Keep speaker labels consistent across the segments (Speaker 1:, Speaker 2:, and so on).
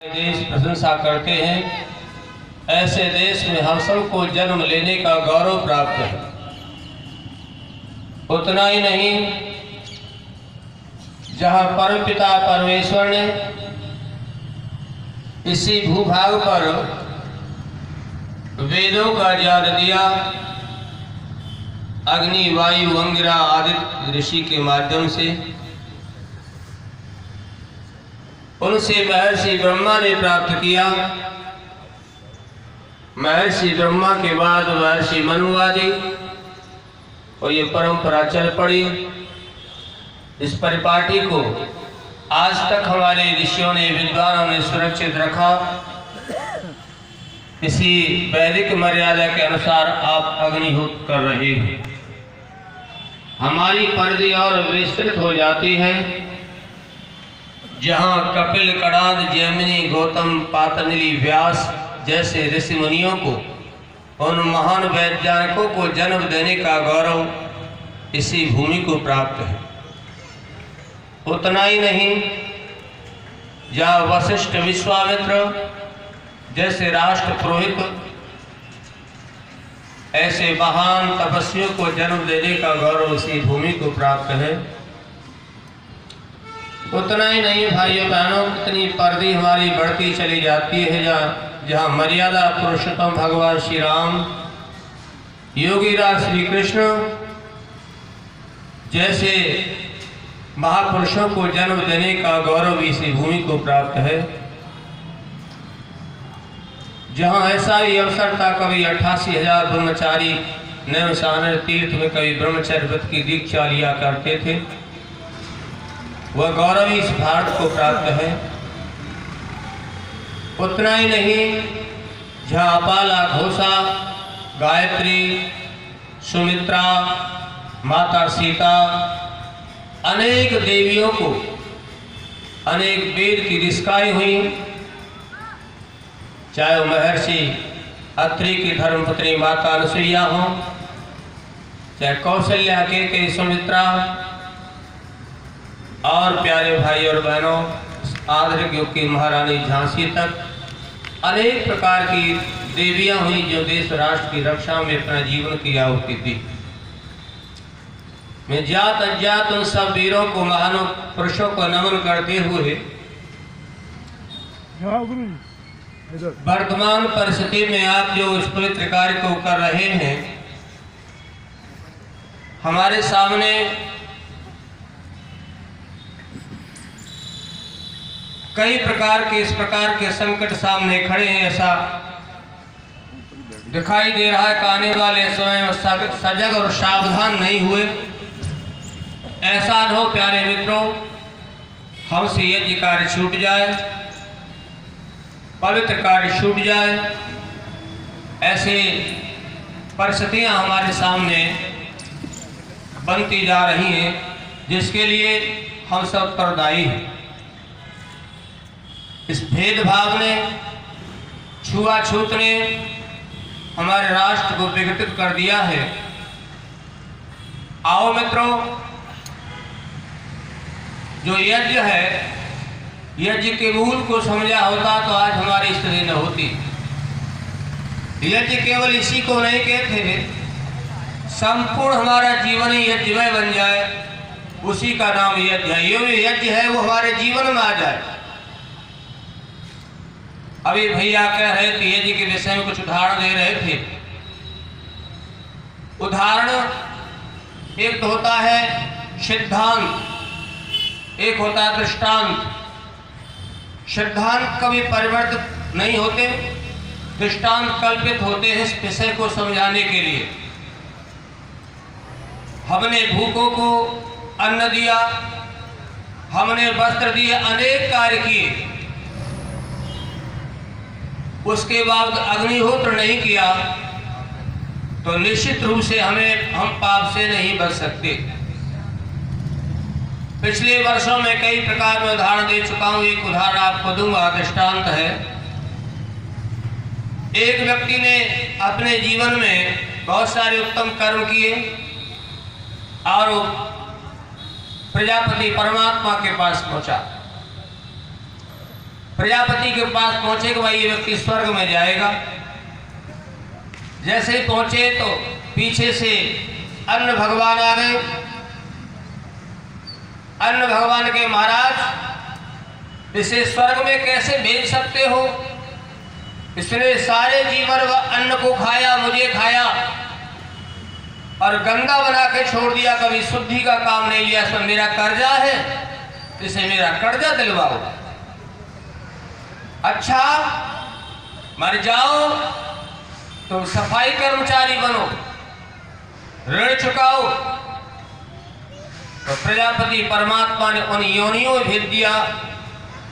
Speaker 1: देश प्रशंसा करते हैं, ऐसे देश में हम सबको जन्म लेने का गौरव प्राप्त है। उतना ही नहीं, जहाँ परमपिता परमेश्वर ने इसी भूभाग पर वेदों का ज्ञान दिया, अग्नि वायु अंगिरा आदित्य ऋषि के माध्यम से, उनसे महर्षि ब्रह्मा ने प्राप्त किया। महर्षि ब्रह्मा के बाद महर्षि मनु आदि, और ये परंपरा चल पड़ी। इस परिपाटी को आज तक हमारे ऋषियों ने, विद्वानों ने सुरक्षित रखा। इसी वैदिक मर्यादा के अनुसार आप अग्निहोत्र कर रहे हैं। हमारी परिधि और विस्तृत हो जाती है। जहाँ कपिल, कणाद, जैमिनी, गौतम, पातंजलि, व्यास जैसे ऋषि मुनियों को, उन महान वैज्ञानिकों को जन्म देने का गौरव इसी भूमि को प्राप्त है। उतना ही नहीं, जहाँ वशिष्ठ, विश्वामित्र जैसे राष्ट्र पुरोहित, ऐसे महान तपस्वियों को जन्म देने का गौरव इसी भूमि को प्राप्त है। उतना ही नहीं भाइयों बहनों, कितनी परिधि हमारी बढ़ती चली जाती है। जहाँ मर्यादा पुरुषोत्तम भगवान श्री राम, योगीराज श्री कृष्ण जैसे महापुरुषों को जन्म देने का गौरव इसी भूमि को प्राप्त है। जहाँ ऐसा भी अवसर था, कभी 88,000 ब्रह्मचारी नैमिषारण्य तीर्थ में कभी ब्रह्मचर्य व्रत की दीक्षा लिया करते थे। वह गौरव इस भारत को प्राप्त है। उतना ही नहीं, जहाँ अपाला, घोषा, गायत्री, सुमित्रा, माता सीता, अनेक देवियों को अनेक वेद की ऋषिकाएं हुई। चाहे वो महर्षि अत्रि की धर्मपत्नी माता अनुसुईया हो, चाहे कौशल्या के सुमित्रा, और प्यारे भाई और बहनों, आधुनिक युग की महारानी झांसी तक अनेक प्रकार की देवियां हुई जो देश राष्ट्र की रक्षा में अपना जीवन की आहुति दी। मैं जात अज्ञात उन सब वीरों को, महानों पुरुषों को नमन करते हुए वर्तमान परिस्थिति में आप जो इस पवित्र कार्य को कर रहे हैं, हमारे सामने कई प्रकार के इस प्रकार के संकट सामने खड़े हैं। ऐसा दिखाई दे रहा है कि आने वाले समय में सजग और सावधान नहीं हुए, ऐसा न हो प्यारे मित्रों, हमसे यज्ञ कार्य छूट जाए, पवित्र कार्य छूट जाए। ऐसे परिस्थितियां हमारे सामने बनती जा रही हैं, जिसके लिए हम सब उत्तरदायी हैं। इस भेदभाव ने, छुआछूत ने हमारे राष्ट्र को विघटित कर दिया है। आओ मित्रों, जो यज्ञ है, यज्ञ के मूल को समझा होता तो आज हमारी स्थिति न होती। यज्ञ केवल इसी को नहीं कहते, संपूर्ण हमारा जीवन ही यज्ञमय बन जाए, उसी का नाम यज्ञ है। ये यज्ञ है वो हमारे जीवन में आ जाए। अभी भैया कह रहे थे, यज्ञ के विषय में कुछ उदाहरण दे रहे थे। उदाहरण एक तो होता है सिद्धांत, एक होता है दृष्टांत। सिद्धांत कभी परिवर्तित नहीं होते, दृष्टांत कल्पित होते हैं इस विषय को समझाने के लिए। हमने भूखों को अन्न दिया, हमने वस्त्र दिए, अनेक कार्य किए, उसके बाद अग्निहोत्र नहीं किया तो निश्चित रूप से हम पाप से नहीं बच सकते। पिछले वर्षों में कई प्रकार में उदाहरण दे चुका हूं। एक उदाहरण आपको दूंगा, दृष्टांत है। एक व्यक्ति ने अपने जीवन में बहुत सारे उत्तम कर्म किए और प्रजापति परमात्मा के पास पहुंचा। प्रजापति के पास पहुंचे कि भाई ये व्यक्ति स्वर्ग में जाएगा। जैसे ही पहुंचे तो पीछे से अन्न भगवान आ गए। अन्न भगवान के महाराज इसे स्वर्ग में कैसे भेज सकते हो? इसने सारे जीवन व अन्न को खाया, मुझे खाया और गंदा बना के छोड़ दिया, कभी शुद्धि का काम नहीं लिया। इसमें मेरा कर्जा है, इसे मेरा कर्जा दिलवाओ। अच्छा मर जाओ तो सफाई कर्मचारी बनो, ऋण चुकाओ। तो प्रजापति परमात्मा ने उन योनियों में भेज दिया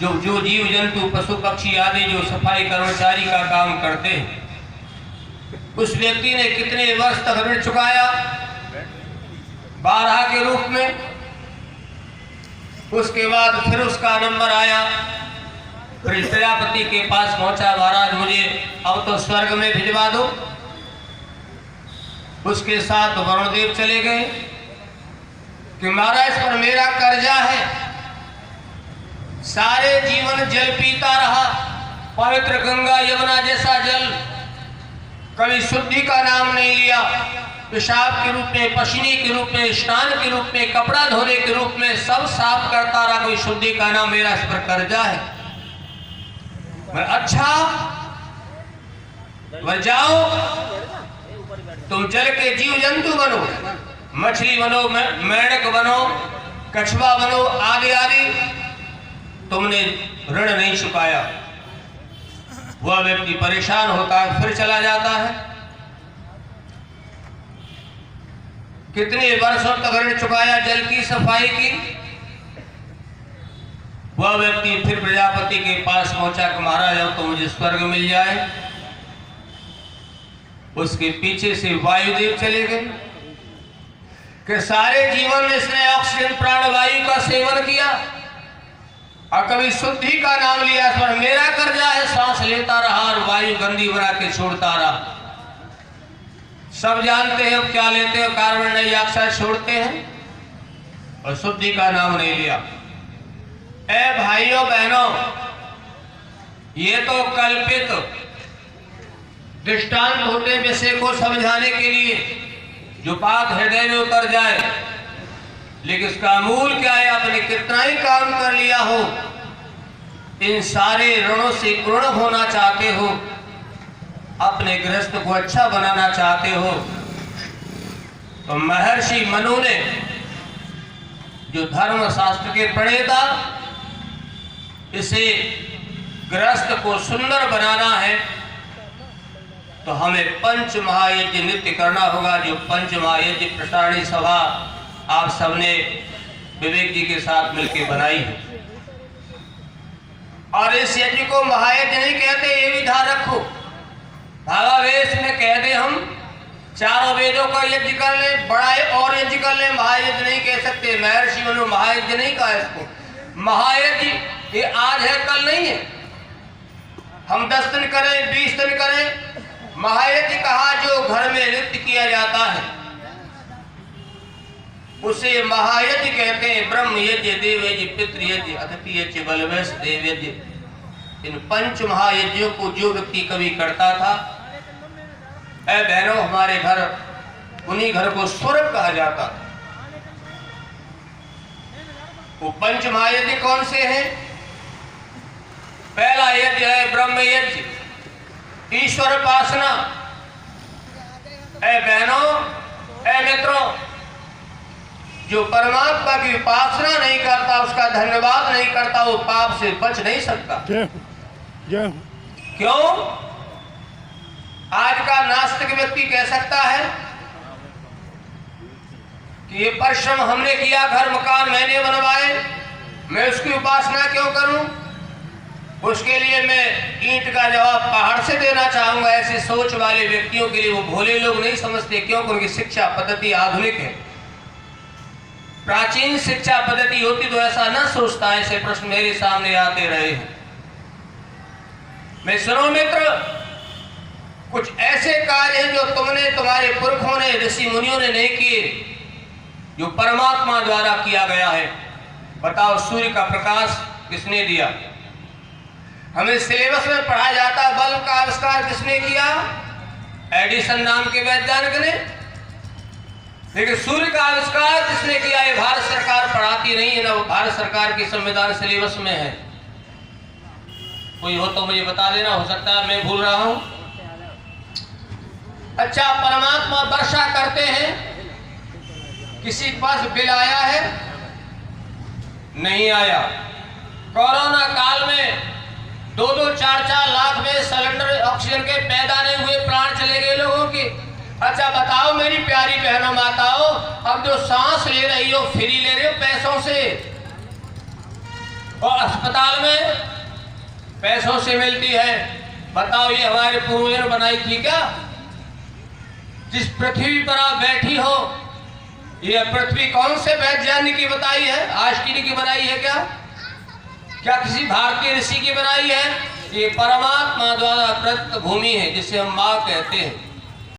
Speaker 1: जो जीव जंतु पशु पक्षी आदि जो सफाई कर्मचारी का काम करते हैं। उस व्यक्ति ने कितने वर्ष तक ऋण चुकाया? 12 के रूप में। उसके बाद फिर उसका नंबर आया, फिर प्रजापति के पास पहुंचा, महाराज मुझे अब तो स्वर्ग में भिजवा दो। उसके साथ वरुणदेव चले गए कि महाराज पर मेरा कर्जा है, सारे जीवन जल पीता रहा, पवित्र गंगा यमुना जैसा जल, कभी शुद्धि का नाम नहीं लिया। पेशाब के रूप में, पसीने के रूप में, स्नान के रूप में, कपड़ा धोने के रूप में सब साफ करता रहा, कोई शुद्धि का नाम, मेरा इस पर कर्जा है। अच्छा वह जाओ, तुम जल के जीव जंतु बनो, मछली बनो, मेंढक बनो, कछुआ बनो, आदि आदि। तुमने ऋण नहीं चुकाया। वह व्यक्ति परेशान होता है, फिर चला जाता है। कितने वर्षों तक ऋण चुकाया जल की, सफाई की। वह व्यक्ति फिर प्रजापति के पास पहुंचा कि महाराज अब तो मुझे स्वर्ग मिल जाए। उसके पीछे से वायुदेव चले गए कि सारे जीवन में इसने ऑक्सीजन प्राणवायु का सेवन किया और कभी शुद्धि का नाम लिया, इस पर मेरा कर्जा है। सांस लेता रहा और वायु गंदी बना के छोड़ता रहा। सब जानते हो क्या लेते हो, कार्बन डाइऑक्साइड छोड़ते हैं और शुद्धि का नाम नहीं लिया। ए भाइयों बहनों, ये तो कल्पित दृष्टांत होते विषय को समझाने के लिए जो बात हृदय में उतर जाए, लेकिन इसका मूल क्या है? आपने कितना ही काम कर लिया हो, इन सारे ऋणों से पूर्ण होना चाहते हो, अपने गृहस्थ को अच्छा बनाना चाहते हो, तो महर्षि मनु ने जो धर्म शास्त्र के प्रणेता, इसे गृहस्थ को सुंदर बनाना है तो हमें पंच महायज्ञ नित्य करना होगा। जो पंच महायज्ञ प्रसारणी सभा आप सबने विवेक जी के साथ मिलकर बनाई है। और इस यज्ञ को महायज्ञ नहीं कहते, ये भी ध्यान रखो। भावावेश में कह दे हम चारों वेदों का यज्ञ कर ले, बड़ा और यज्ञ कर ले, महायज्ञ नहीं कह सकते। महर्षि मनु महायज्ञ नहीं कहा इसको। महायज्ञ ये आज है कल नहीं है। हम 10 दिन करें, 20 दिन करें, महायज्ञ कहा जो घर में नित्य किया जाता है उसे महायज्ञ कहते हैं। ब्रह्म यज्ञ, देव यज्ञ, पितृ यज्ञ, अतिथि यज्ञ, बलवैश देव यज्ञ। इन पंच महायज्ञों को जो व्यक्ति कभी करता था, ऐ बहनों, हमारे घर उन्हीं घर को स्वर्ग कहा जाता था। वो पंच महायज्ञ कौन से हैं? पहला यज्ञ है ब्रह्म यज्ञ, ईश्वर उपासना। ऐ बहनों, ऐ मित्रों, जो परमात्मा की उपासना नहीं करता, उसका धन्यवाद नहीं करता, वो पाप से बच नहीं सकता। क्यों? आज का नास्तिक व्यक्ति कह सकता है कि ये परिश्रम हमने किया, घर मकान मैंने बनवाए, मैं उसकी उपासना क्यों करूं? उसके लिए मैं ईंट का जवाब पहाड़ से देना चाहूंगा। ऐसे सोच वाले व्यक्तियों के लिए वो भोले लोग नहीं समझते, क्योंकि उनकी शिक्षा पद्धति आधुनिक है। प्राचीन शिक्षा पद्धति होती तो ऐसा न सोचता। ऐसे प्रश्न मेरे सामने आते रहे हैं। मैं सुनो मित्र, कुछ ऐसे कार्य हैं जो तुमने, तुम्हारे पुरखों ने, ऋषि मुनियों ने नहीं किए, जो परमात्मा द्वारा किया गया है। बताओ, सूर्य का प्रकाश किसने दिया? हमें सिलेबस में पढ़ाया जाता है बल्ब का आविष्कार किसने किया? एडिसन नाम के वैज्ञानिक ने। लेकिन सूर्य का आविष्कार किसने किया? ये भारत सरकार पढ़ाती नहीं है, ना भारत सरकार की संविधान सिलेबस में है। कोई हो तो मुझे बता देना, हो सकता है मैं भूल रहा हूं। अच्छा, परमात्मा वर्षा करते हैं, किसी के पास बिल आया है? नहीं आया। कोरोना काल में 2-2, 4-4 लाख में सिलेंडर ऑक्सीजन के पैदा नहीं हुए, प्राण चले गए लोगों के। अच्छा बताओ मेरी प्यारी बहनों माताओं, अब जो सांस ले रही हो फ्री ले रही हो पैसों से, और अस्पताल में पैसों से मिलती है। बताओ ये हमारे पूर्वजों ने बनाई थी क्या? जिस पृथ्वी पर आप बैठी हो, यह पृथ्वी कौन से वैज्ञानिक की बताई है? आइंस्टीन की बनाई है क्या? क्या किसी भारतीय ऋषि की बनाई है? ये परमात्मा द्वारा प्रदत्त भूमि है, जिसे हम माँ कहते हैं।